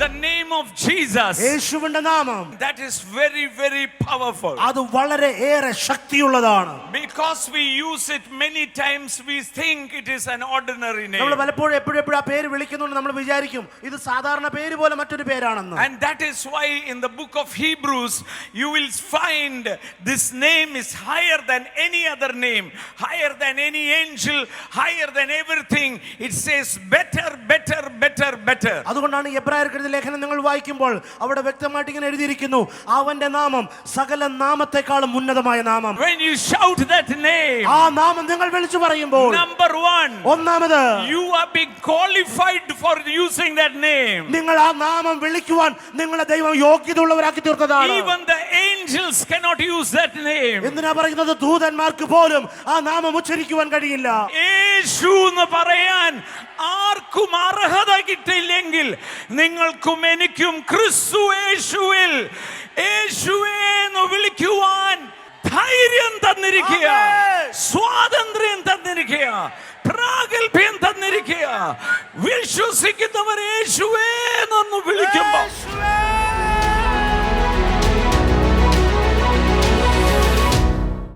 The name of Jesus. യേശുവിന്റെ നാമം. That is very, very powerful. അത് വളരെ ഏറെ ശക്തിയുള്ളതാണ്. Because we use it many times, we think it is an ordinary name. നമ്മൾ പലപ്പോഴും എപ്പോഴും ആ പേര് വിളിക്കുന്നുണ്ട്, നമ്മൾ വിചാരിക്കും ഇത് സാധാരണ പേര് പോലെ മറ്റൊരു പേരാണെന്ന്. And that is why in the book of Hebrews you will find this name is higher than any other name, higher than any angel, higher than everything. It says better, better, better, better. അതുകൊണ്ടാണ് എബ്രായർക്കെഴുതിയ ലേഖനം നിങ്ങൾ വായിക്കുമ്പോൾ അവിടെ വ്യക്തമായിട്ട് ഇങ്ങനെ എഴുതിയിരിക്കുന്നു, അവന്റെ നാമം സകല നാമത്തെക്കാളും ഉന്നതമായ നാമം. When you shout that name, ആ നാമം നിങ്ങൾ വിളിച്ചു പറയുമ്പോൾ, number one, ഒന്നാമത് you are being qualified for using that name. നിങ്ങൾ ആ നാമം വിളിക്കുവാൻ നിങ്ങളെ ദൈവം യോഗ്യതയുള്ളവരാക്കി തീർത്തതാണ്. Even the angels cannot use that name. എന്തിനാ പറയുന്നത്? ദൂതന്മാർക്ക് പോലും ആ നാമം ഉച്ചരിക്കുവാൻ കഴിയില്ല. യേശു എന്ന് പറയാൻ ആർക്കും അർഹത കിട്ടില്ലെങ്കിൽ നിങ്ങൾക്കും എനിക്കും ക്രിസ്തു യേശുവിൽ യേശുവേ എന്ന് വിളിക്കുവാൻ ധൈര്യം തന്നിരിക്കുക, സ്വാതന്ത്ര്യം തന്നിരിക്കുക, പ്രാഗൽഭ്യം തന്നിരിക്കുക. വിശ്വസിക്കുന്നവർ യേശുവേ എന്നൊന്ന് വിളിക്കുമ്പോൾ